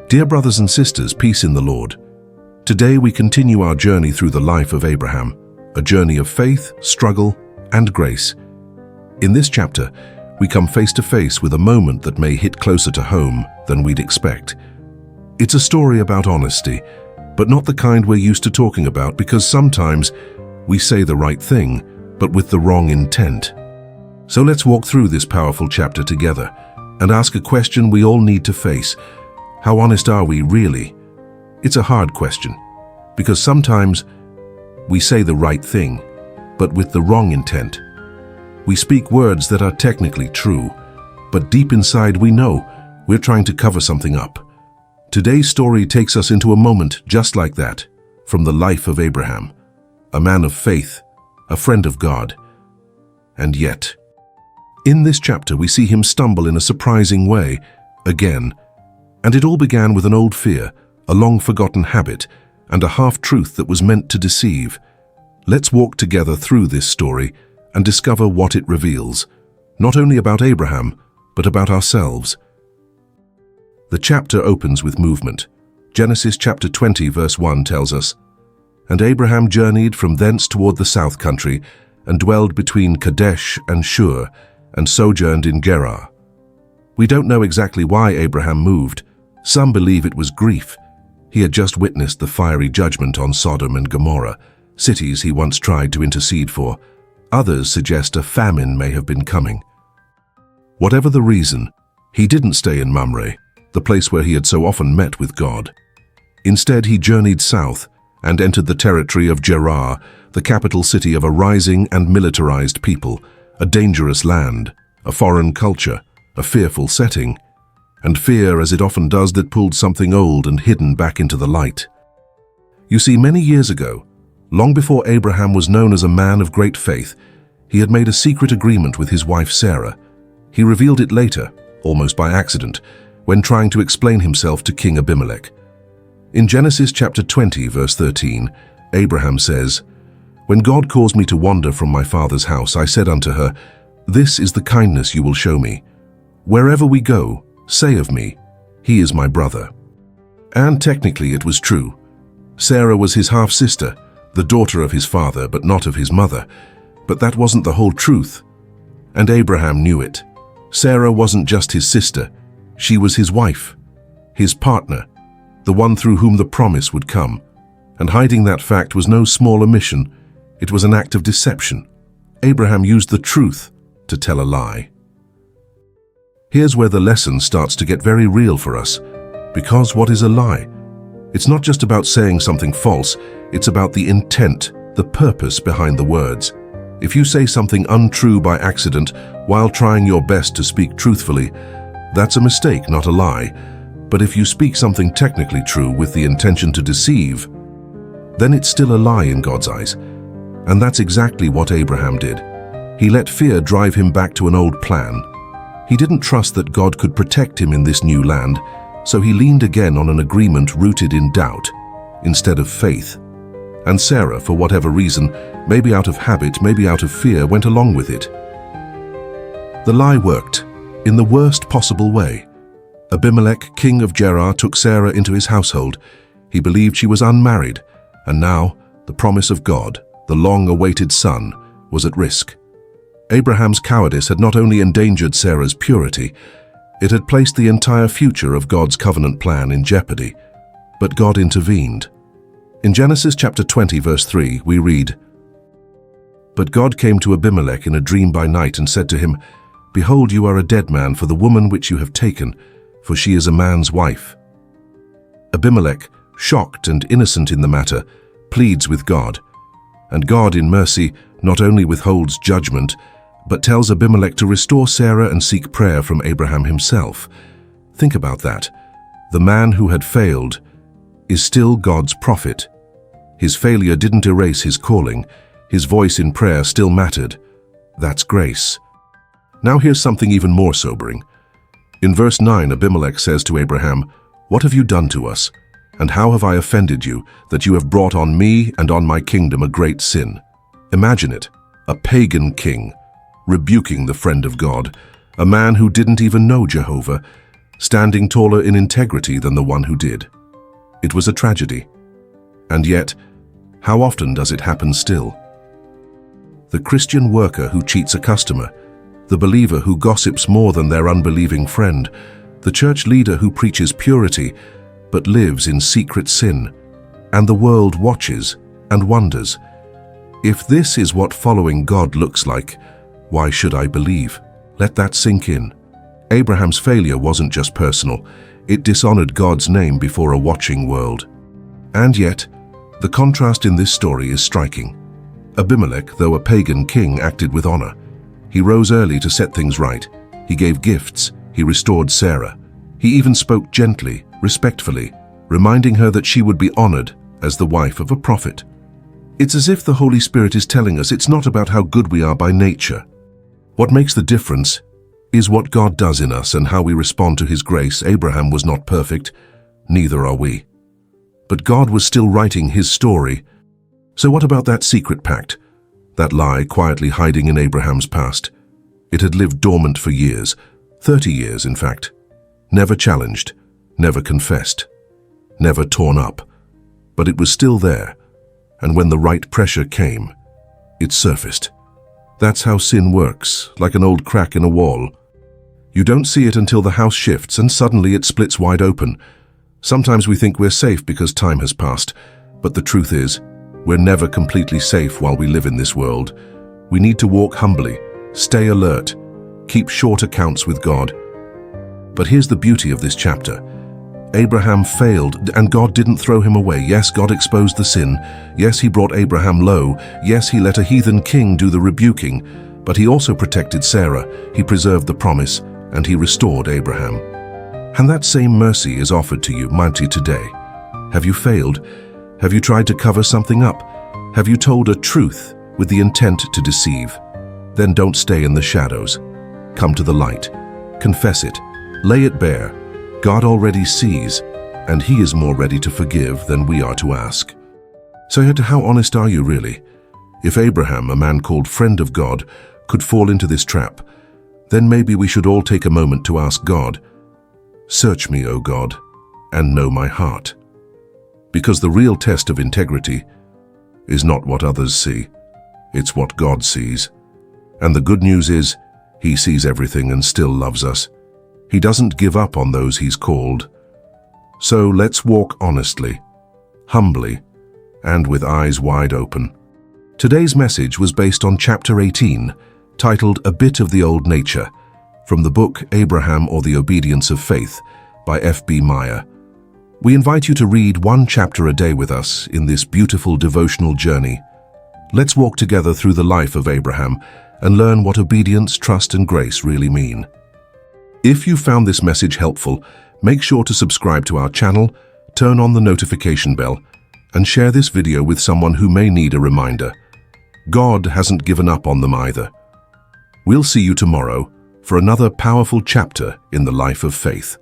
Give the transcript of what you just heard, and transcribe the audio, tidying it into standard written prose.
Dear brothers and sisters, peace in the Lord. Today we continue our journey through the life of Abraham, a journey of faith, struggle, and grace. In this chapter, we come face to face with a moment that may hit closer to home than we'd expect. It's a story about honesty, but not the kind we're used to talking about, because sometimes we say the right thing, but with the wrong intent. So let's walk through this powerful chapter together and ask a question we all need to face. How honest are we really? It's a hard question, because sometimes we say the right thing, but with the wrong intent. We speak words that are technically true, but deep inside we know we're trying to cover something up. Today's story takes us into a moment just like that, from the life of Abraham, a man of faith, a friend of God. And yet, in this chapter we see him stumble in a surprising way, again. And it all began with an old fear, a long-forgotten habit, and a half-truth that was meant to deceive. Let's walk together through this story and discover what it reveals, not only about Abraham, but about ourselves. The chapter opens with movement. Genesis chapter 20 verse 1 tells us, "And Abraham journeyed from thence toward the south country, and dwelled between Kadesh and Shur, and sojourned in Gerar." We don't know exactly why Abraham moved. Some believe it was grief. He had just witnessed the fiery judgment on Sodom and Gomorrah, cities he once tried to intercede for. Others suggest a famine may have been coming. Whatever the reason, he didn't stay in Mamre, the place where he had so often met with God. Instead, he journeyed south and entered the territory of Gerar, the capital city of a rising and militarized people, a dangerous land, a foreign culture, a fearful setting, and fear, as it often does, that pulled something old and hidden back into the light. You see, many years ago, long before Abraham was known as a man of great faith, he had made a secret agreement with his wife Sarah. He revealed it later, almost by accident, when trying to explain himself to King Abimelech. In Genesis chapter 20, verse 13, Abraham says, "When God caused me to wander from my father's house, I said unto her, This is the kindness you will show me. Wherever we go, say of me, He is my brother." And technically it was true. Sarah was his half-sister, the daughter of his father, but not of his mother. But that wasn't the whole truth. And Abraham knew it. Sarah wasn't just his sister. She was his wife, his partner, the one through whom the promise would come. And hiding that fact was no small omission. It was an act of deception. Abraham used the truth to tell a lie. Here's where the lesson starts to get very real for us. Because what is a lie? It's not just about saying something false, it's about the intent, the purpose behind the words. If you say something untrue by accident while trying your best to speak truthfully, that's a mistake, not a lie. But if you speak something technically true with the intention to deceive, then it's still a lie in God's eyes. And that's exactly what Abraham did. He let fear drive him back to an old plan. He didn't trust that God could protect him in this new land, so he leaned again on an agreement rooted in doubt instead of faith. And Sarah, for whatever reason, maybe out of habit, maybe out of fear, went along with it. The lie worked in the worst possible way. Abimelech, king of Gerar, took Sarah into his household. He believed she was unmarried, and now the promise of God, the long-awaited son, was at risk. Abraham's cowardice had not only endangered Sarah's purity, it had placed the entire future of God's covenant plan in jeopardy. But God intervened. In Genesis chapter 20, verse 3, we read, "But God came to Abimelech in a dream by night and said to him, Behold, you are a dead man for the woman which you have taken, for she is a man's wife." Abimelech, shocked and innocent in the matter, pleads with God. And God, in mercy, not only withholds judgment, but tells Abimelech to restore Sarah and seek prayer from Abraham himself. Think about that. The man who had failed is still God's prophet. His failure didn't erase his calling. His voice in prayer still mattered. That's grace. Now here's something even more sobering. In verse 9, Abimelech says to Abraham, "What have you done to us? And how have I offended you, that you have brought on me and on my kingdom a great sin?" Imagine it, a pagan king, rebuking the friend of God, a man who didn't even know Jehovah. standing taller in integrity than the one who did. It was a tragedy. And yet, how often does it happen still? The Christian worker who cheats a customer, the believer who gossips more than their unbelieving friend, the church leader who preaches purity but lives in secret sin, and the world watches and wonders, if this is what following God looks like, why should I believe? Let that sink in. Abraham's failure wasn't just personal, it dishonored God's name before a watching world. And yet, the contrast in this story is striking. Abimelech, though a pagan king, acted with honor. He rose early to set things right. He gave gifts. He restored Sarah. He even spoke gently, respectfully, reminding her that she would be honored as the wife of a prophet. It's as if the Holy Spirit is telling us it's not about how good we are by nature. What makes the difference is what God does in us and how we respond to His grace. Abraham was not perfect, neither are we. But God was still writing His story. So what about that secret pact? That lie quietly hiding in Abraham's past? It had lived dormant for years, 30 years in fact. Never challenged, never confessed, never torn up. But it was still there, and when the right pressure came, it surfaced. That's how sin works, like an old crack in a wall. You don't see it until the house shifts and suddenly it splits wide open. Sometimes we think we're safe because time has passed, but the truth is, we're never completely safe while we live in this world. We need to walk humbly, stay alert, keep short accounts with God. But here's the beauty of this chapter. Abraham failed, and God didn't throw him away. Yes, God exposed the sin. Yes, He brought Abraham low. Yes, He let a heathen king do the rebuking. But He also protected Sarah. He preserved the promise, and He restored Abraham. And that same mercy is offered to you, mighty, today. Have you failed? Have you tried to cover something up? Have you told a truth with the intent to deceive? Then don't stay in the shadows. Come to the light. Confess it. Lay it bare. God already sees, and He is more ready to forgive than we are to ask. So how honest are you really? If Abraham, a man called friend of God, could fall into this trap, then maybe we should all take a moment to ask God, "Search me, O God, and know my heart." Because the real test of integrity is not what others see, it's what God sees. And the good news is, He sees everything and still loves us. He doesn't give up on those He's called. So let's walk honestly, humbly, and with eyes wide open. Today's message was based on chapter 18, titled A Bit of the Old Nature, from the book Abraham or the Obedience of Faith by F.B. Meyer. We invite you to read one chapter a day with us in this beautiful devotional journey. Let's walk together through the life of Abraham and learn what obedience, trust, and grace really mean. If you found this message helpful, make sure to subscribe to our channel, turn on the notification bell, and share this video with someone who may need a reminder. God hasn't given up on them either. We'll see you tomorrow for another powerful chapter in the life of faith.